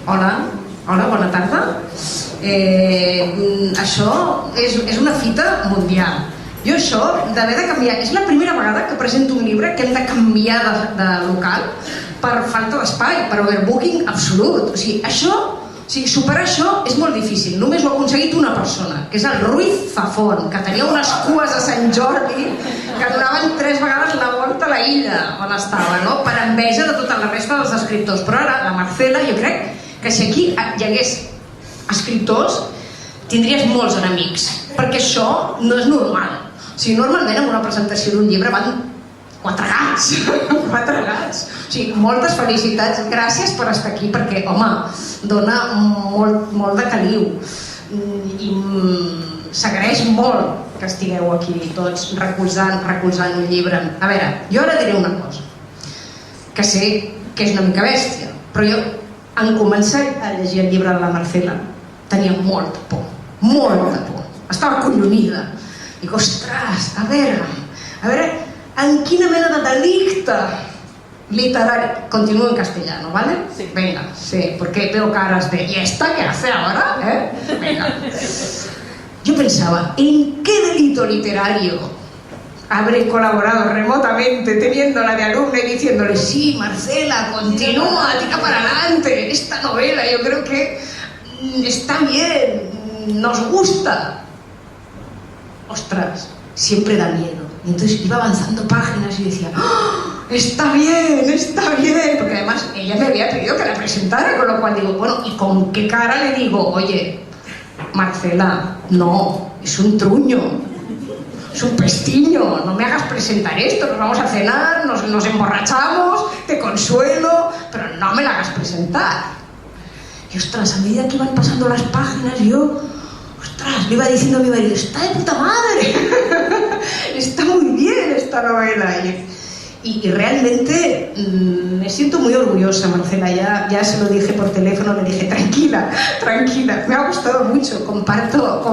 Hola, bona tarda. Això és una fita mundial. Jo això d'haver de canviar... És la primera vegada que presento un llibre que hem de canviar de local per falta d'espai, per overbooking absolut. O sigui, superar això és molt difícil. Només ho ha aconseguit una persona, que és el Ruiz Zafón, que tenia unes cues a Sant Jordi que donaven 3 vegades la volta a la illa on estava, no? Per enveja de tota la resta dels escriptors. Però ara, la Marcela, jo crec que si aquí hi hagués escriptors, tindries molts enemics, perquè això no és normal. O sigui, normalment en una presentació d'un llibre van 4 gats. 4 gats. O sigui, moltes felicitats, gràcies per estar aquí, perquè, home, dona molt de caliu i s'agraeix molt que estigueu aquí tots recolzant un llibre. A veure, jo ara diré una cosa, que sé que és una mica bèstia, però jo, en començar a llegir el llibre de la Marcela, tenia molta por, estava acollonida. Dic, ostres, a veure, en quina mena de delicte literari... Continúo en castellano, ¿vale? Sí. Venga, sí, porque veo caras de ¿y esta qué hace ahora? Venga. Yo pensaba, ¿en qué delito literario habré colaborado remotamente teniéndola de alumna y diciéndole sí, Marcela, continúa, tira para adelante, esta novela yo creo que está bien, nos gusta? Ostras, siempre da miedo. Y entonces iba avanzando páginas y decía, ¡oh, está bien! Porque además ella me había pedido que la presentara, con lo cual digo, bueno, ¿y con qué cara le digo? Oye, Marcela, no, es un truño, es un pestiño, no me hagas presentar esto, nos vamos a cenar, nos emborrachamos, te consuelo, pero no me la hagas presentar. Y ostras, a medida que iban pasando las páginas, yo... Ostras, le iba diciendo a mi marido, está de puta madre, está muy bien esta novela. Y realmente me siento muy orgullosa, Marcela, ya se lo dije por teléfono, le dije, tranquila, me ha gustado mucho, comparto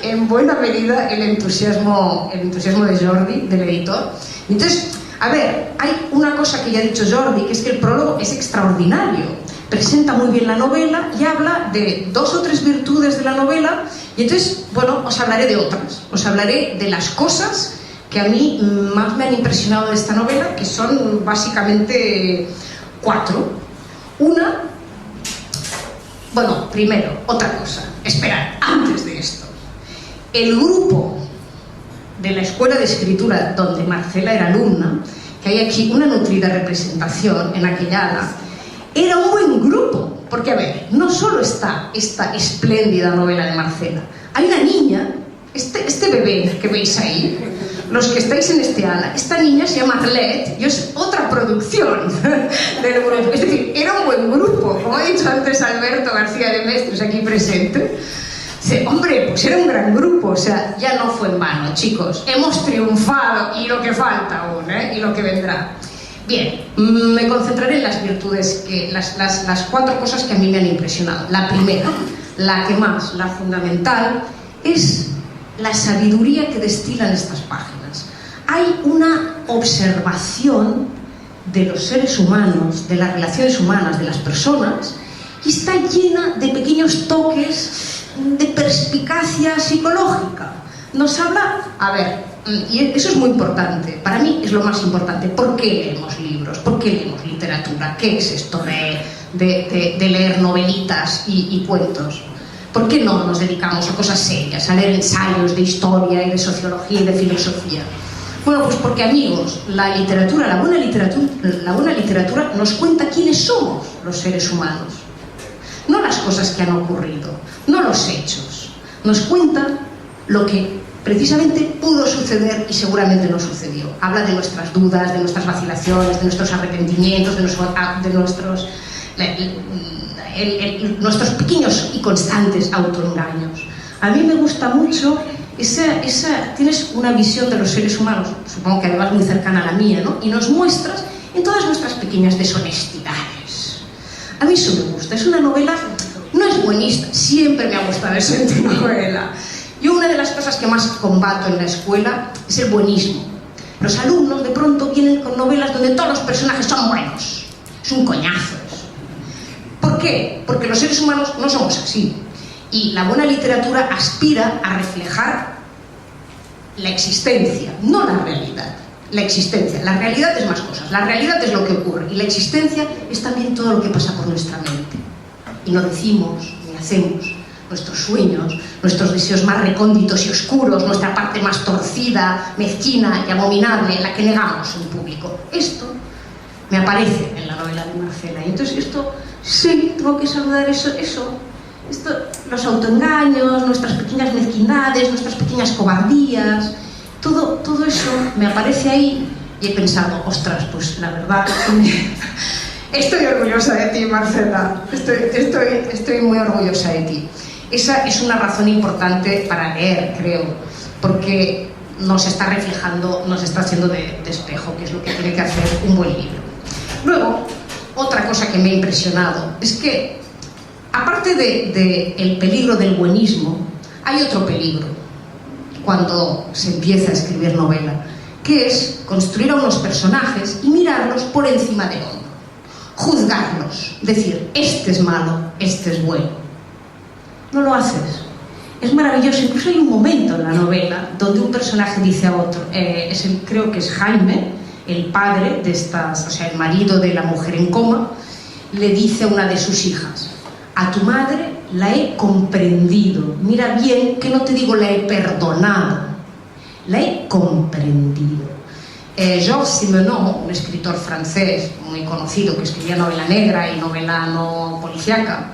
en buena medida el entusiasmo de Jordi, del editor. Entonces, a ver, hay una cosa que ya ha dicho Jordi, que es que el prólogo es extraordinario. Presenta muy bien la novela y habla de 2 o 3 virtudes de la novela y entonces, bueno, os hablaré de otras. Os hablaré de las cosas que a mí más me han impresionado de esta novela, que son básicamente 4. Una, bueno, primero, otra cosa. Esperad, antes de esto. El grupo de la escuela de escritura donde Marcela era alumna, que hay aquí una nutrida representación en aquella ala, era un buen grupo, porque a ver, no solo está esta espléndida novela de Marcela, hay una niña, este bebé que veis ahí, los que estáis en este ala, esta niña se llama Arlette y es otra producción del grupo, es decir, era un buen grupo, como ha dicho antes Alberto García de Mestres aquí presente. Dice, hombre, pues era un gran grupo, o sea, ya no fue en vano, chicos, hemos triunfado y lo que falta aún, y lo que vendrá. Bien, me concentraré en las virtudes, las 4 cosas que a mí me han impresionado. La primera, la que más, la fundamental, es la sabiduría que destilan estas páginas. Hay una observación de los seres humanos, de las relaciones humanas, de las personas, y está llena de pequeños toques de perspicacia psicológica. Nos habla, a ver, y eso es muy importante, para mí es lo más importante. ¿Por qué leemos libros? ¿Por qué leemos literatura? ¿Qué es esto de leer novelitas y cuentos? ¿Por qué no nos dedicamos a cosas serias, a leer ensayos de historia y de sociología y de filosofía? Bueno, pues porque, amigos, la buena literatura nos cuenta quiénes somos los seres humanos. No las cosas que han ocurrido, no los hechos. Nos cuenta lo que precisamente pudo suceder y seguramente no sucedió. Habla de nuestras dudas, de nuestras vacilaciones, de nuestros arrepentimientos, de nuestros pequeños y constantes autoengaños. A mí me gusta mucho tienes una visión de los seres humanos, supongo que además muy cercana a la mía, ¿no? Y nos muestras en todas nuestras pequeñas deshonestidades. A mí eso me gusta, es una novela, no es buenista, siempre me ha gustado eso en tu novela. Yo una de las cosas que más combato en la escuela es el buenismo. Los alumnos de pronto vienen con novelas donde todos los personajes son buenos. Es un coñazo eso. ¿Por qué? Porque los seres humanos no somos así. Y la buena literatura aspira a reflejar la existencia, no la realidad. La existencia. La realidad es más cosas. La realidad es lo que ocurre. Y la existencia es también todo lo que pasa por nuestra mente. Y no decimos, ni hacemos. Nuestros sueños, nuestros deseos más recónditos y oscuros, nuestra parte más torcida, mezquina y abominable, en la que negamos en público. Esto me aparece en la novela de Marcela. Y entonces esto, sí, tengo que saludar esto, los autoengaños, nuestras pequeñas mezquindades, nuestras pequeñas cobardías, todo eso me aparece ahí y he pensado, ostras, pues la verdad, estoy orgullosa de ti, Marcela, estoy muy orgullosa de ti. Esa es una razón importante para leer, creo, porque nos está reflejando, nos está haciendo de espejo, que es lo que tiene que hacer un buen libro. Luego, otra cosa que me ha impresionado es que, aparte del peligro del buenismo, hay otro peligro cuando se empieza a escribir novela, que es construir a unos personajes y mirarlos por encima del hombro, juzgarlos, decir, este es malo, este es bueno. No lo haces. Es maravilloso. Incluso hay un momento en la novela donde un personaje dice a otro, creo que es Jaime, el padre de estas, o sea, el marido de la mujer en coma, le dice a una de sus hijas, a tu madre la he comprendido. Mira bien que no te digo la he perdonado, la he comprendido. Georges Simenon, un escritor francés muy conocido que escribía novela negra y novela no policíaca,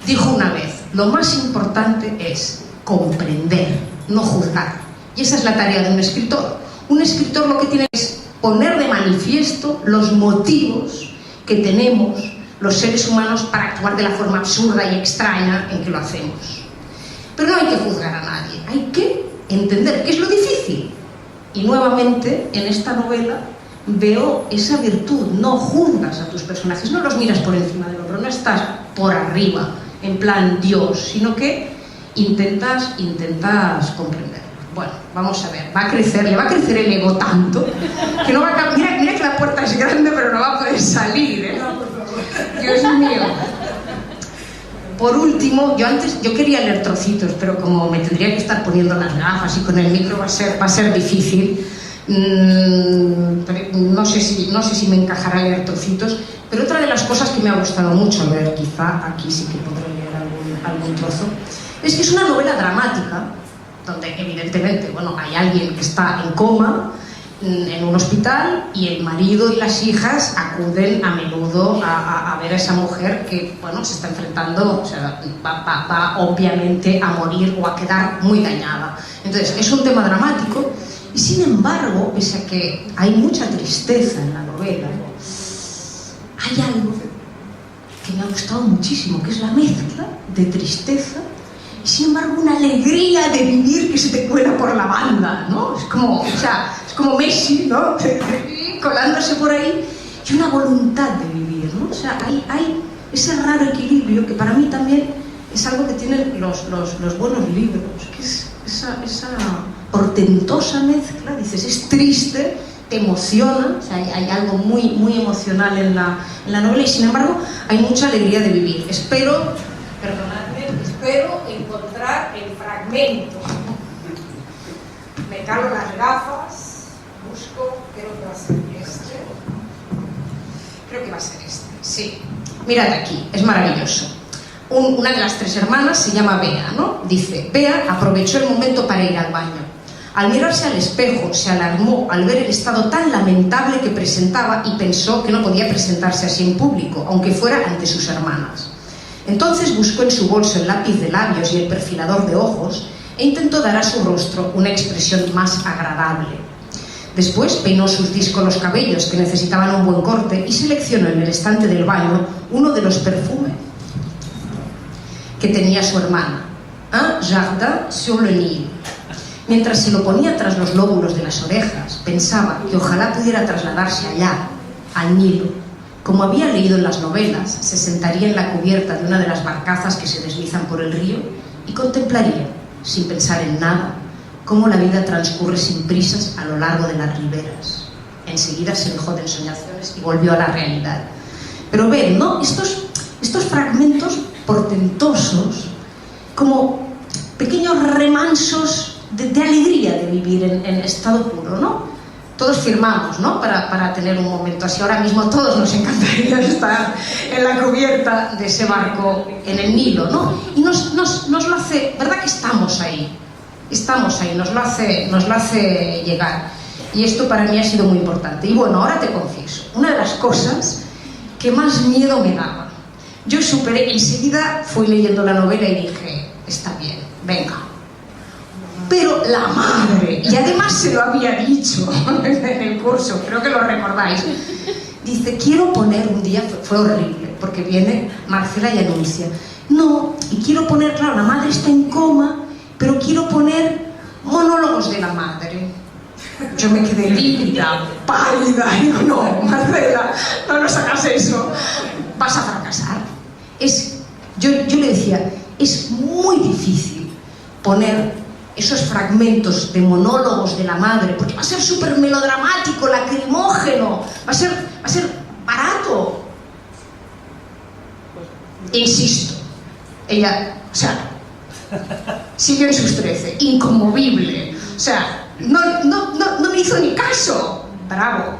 dijo una vez, lo más importante es comprender, no juzgar. Y esa es la tarea de un escritor. Un escritor lo que tiene es poner de manifiesto los motivos que tenemos los seres humanos para actuar de la forma absurda y extraña en que lo hacemos. Pero no hay que juzgar a nadie, hay que entender qué es lo difícil. Y nuevamente, en esta novela, veo esa virtud, no juzgas a tus personajes, no los miras por encima del hombro, no estás por arriba, en plan Dios, sino que intentas comprender. Bueno, vamos a ver, le va a crecer el ego tanto, que no va a... Mira que la puerta es grande, pero no va a poder salir, ¿eh? Dios mío. Por último, yo quería leer trocitos, pero como me tendría que estar poniendo las gafas y con el micro va a ser difícil. No sé si me encajará leer trocitos, pero otra de las cosas que me ha gustado mucho leer, quizá aquí sí que podré leer algún trozo, es que es una novela dramática, donde evidentemente, bueno, hay alguien que está en coma en un hospital y el marido y las hijas acuden a menudo a ver a esa mujer que, bueno, se está enfrentando, o sea, va obviamente a morir o a quedar muy dañada. Entonces, es un tema dramático y, sin embargo, pese a que hay mucha tristeza en la novela, hay algo que me ha gustado muchísimo, que es la mezcla de tristeza y, sin embargo, una alegría de vivir que se te cuela por la banda, ¿no? Es como Messi, ¿no? Colándose por ahí, y una voluntad de vivir, ¿no? O sea, hay ese raro equilibrio que para mí también es algo que tienen los buenos libros, que es esa portentosa mezcla, dices, es triste, te emociona, o sea, hay algo muy, muy emocional en la novela y, sin embargo, hay mucha alegría de vivir. Espero encontrar el fragmento. Me calo las gafas. Creo que va a ser este. Creo que va a ser este, sí. Mirad aquí, es maravilloso. Una de las tres hermanas se llama Bea, ¿no? Dice, Bea aprovechó el momento para ir al baño. Al mirarse al espejo, se alarmó al ver el estado tan lamentable que presentaba y pensó que no podía presentarse así en público, aunque fuera ante sus hermanas. Entonces buscó en su bolso el lápiz de labios y el perfilador de ojos e intentó dar a su rostro una expresión más agradable. Después peinó sus díscolos cabellos, que necesitaban un buen corte, y seleccionó en el estante del baño uno de los perfumes que tenía su hermana, Un Jardin sur le Nil. Mientras se lo ponía tras los lóbulos de las orejas, pensaba que ojalá pudiera trasladarse allá, al Nilo. Como había leído en las novelas, se sentaría en la cubierta de una de las barcazas que se deslizan por el río y contemplaría, sin pensar en nada, cómo la vida transcurre sin prisas a lo largo de las riberas. Enseguida se dejó de ensoñaciones y volvió a la realidad. Pero ven, ¿no? estos fragmentos portentosos, como pequeños remansos de alegría de vivir en estado puro, ¿no? Todos firmamos, ¿no? Para tener un momento así. Ahora mismo a todos nos encantaría estar en la cubierta de ese barco en el Nilo, ¿no? Y nos lo hace, ¿verdad que estamos ahí? Estamos ahí, nos lo hace llegar. Y esto para mí ha sido muy importante. Y bueno, ahora te confieso, una de las cosas que más miedo me daba, yo superé, enseguida fui leyendo la novela y dije, está bien, venga. Pero la madre, y además se lo había dicho en el curso, creo que lo recordáis, dice, quiero poner un día, fue horrible, porque viene Marcela y anuncia, no, y quiero poner, claro, la madre está en coma, pero quiero poner monólogos de la madre. Yo me quedé lívida, pálida, y digo, no, Marcela, no nos hagas eso, vas a fracasar. Yo le decía, es muy difícil poner esos fragmentos de monólogos de la madre, porque va a ser súper melodramático, lacrimógeno, va a ser barato. E insisto, ella, o sea, siguió en sus 13, inconmovible, o sea, no me hizo ni caso. Bravo.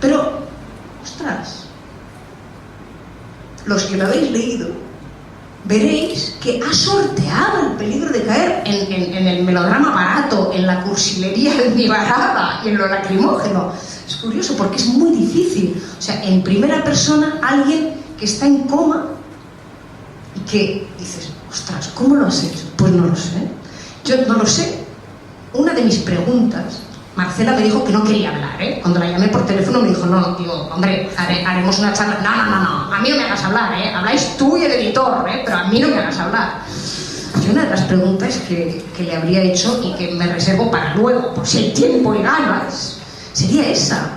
Pero, ostras, los que lo habéis leído, veréis que ha sorteado el peligro de caer en el melodrama barato, en la cursilería almibarada y en lo lacrimógeno. Es curioso porque es muy difícil. O sea, en primera persona, alguien que está en coma y que dices, ostras, ¿cómo lo has hecho? Pues no lo sé. Yo no lo sé. Una de mis preguntas, Marcela me dijo que no quería hablar, ¿eh? Cuando la llamé por teléfono me dijo, no, digo, hombre, haremos una charla. No, a mí no me hagas hablar, ¿eh? Habláis tú y el editor, ¿eh? Pero a mí no me hagas hablar. Y una de las preguntas que le habría hecho y que me reservo para luego, por si hay tiempo y ganas, sería esa.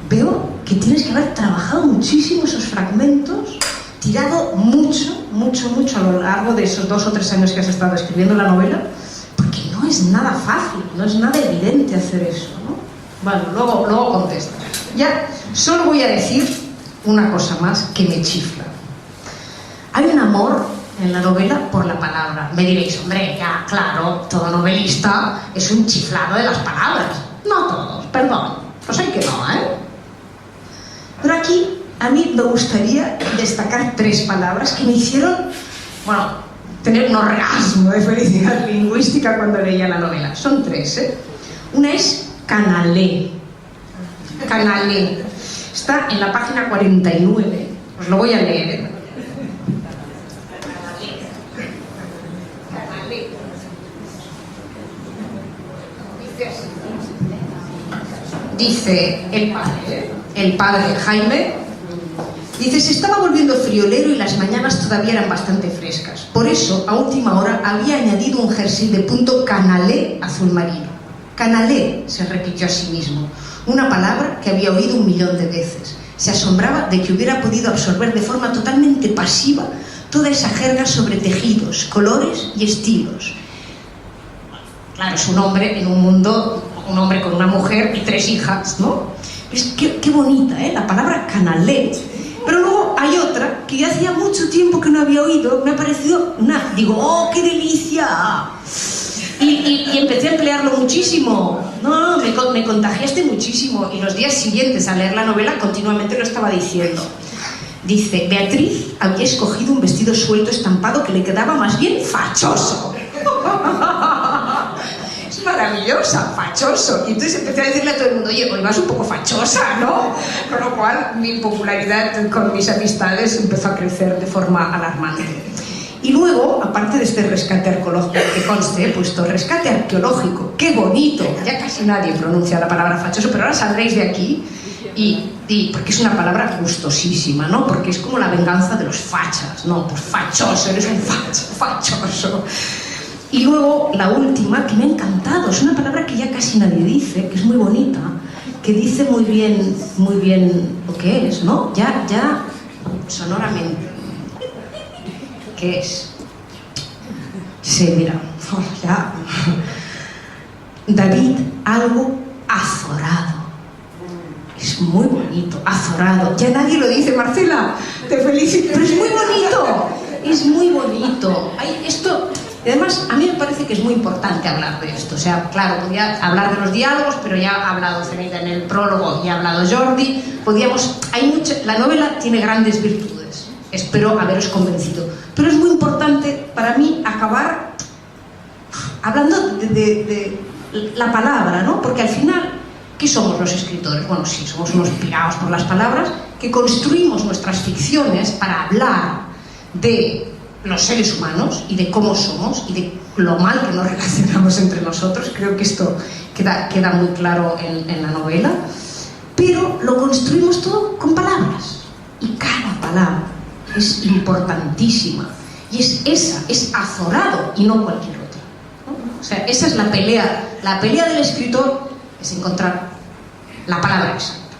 Veo que tienes que haber trabajado muchísimo esos fragmentos, tirado mucho a lo largo de esos 2 o 3 años que has estado escribiendo la novela, porque no es nada fácil, no es nada evidente hacer eso, ¿no? Bueno, luego contesto. Ya, solo voy a decir una cosa más que me chifla. Hay un amor en la novela por la palabra. Me diréis, hombre, ya, claro, todo novelista es un chiflado de las palabras. No todos, perdón, pues hay que no, ¿eh? Pero aquí, a mí me gustaría destacar 3 palabras que me hicieron, bueno, tener un orgasmo de felicidad lingüística cuando leía la novela. Son 3, ¿eh? Una es canalé. Canalé. Está en la página 49. Os lo voy a leer, ¿eh? Canalé. Dice el padre Jaime, dice, se estaba volviendo friolero y las mañanas todavía eran bastante frescas. Por eso, a última hora, había añadido un jersey de punto canalé azul marino. Canalé, se repitió a sí mismo, una palabra que había oído 1.000.000 de veces. Se asombraba de que hubiera podido absorber de forma totalmente pasiva toda esa jerga sobre tejidos, colores y estilos. Claro, es un hombre en un mundo, un hombre con una mujer y 3 hijas, ¿no? Qué bonita, ¿eh? La palabra canalé. Pero luego hay otra que ya hacía mucho tiempo que no había oído, me ha parecido digo, ¡oh, qué delicia! Y empecé a emplearlo muchísimo. No, me contagiaste muchísimo. Y los días siguientes a leer la novela continuamente lo estaba diciendo. Dice, Beatriz había escogido un vestido suelto estampado que le quedaba más bien fachoso. Es maravillosa, fachoso. Y entonces empecé a decirle a todo el mundo, oye, hoy vas un poco fachosa, ¿no? Con lo cual mi popularidad con mis amistades empezó a crecer de forma alarmante. Y luego, aparte de este rescate arqueológico, que conste, he puesto rescate arqueológico, qué bonito, ya casi nadie pronuncia la palabra fachoso, pero ahora saldréis de aquí porque es una palabra gustosísima, ¿no? Porque es como la venganza de los fachas, ¿no? Pues fachoso, eres un fachoso. Y luego, la última, que me ha encantado, es una palabra que ya casi nadie dice, que es muy bonita, que dice muy bien lo que es, ¿no? Ya sonoramente. ¿Qué es? Sí, mira, ya. David, algo azorado. Es muy bueno. bonito, azorado. Ya nadie lo dice, Marcela, te felicito. Pero es muy bonito, es muy bonito. Esto, y además, a mí me parece que es muy importante hablar de esto. O sea, claro, podía hablar de los diálogos, pero ya ha hablado Zeneida en el prólogo y ha hablado Jordi. La novela tiene grandes virtudes. Espero haberos convencido. Pero es muy importante para mí acabar hablando de la palabra, ¿no? Porque al final, ¿qué somos los escritores? Bueno, sí, somos unos pirados por las palabras que construimos nuestras ficciones para hablar de los seres humanos y de cómo somos y de lo mal que nos relacionamos entre nosotros. Creo que esto queda muy claro en la novela. Pero lo construimos todo con palabras. Y cada palabra es importantísima. Y es azorado y no cualquier otra, ¿no? O sea, esa es la pelea. La pelea del escritor es encontrar la palabra exacta.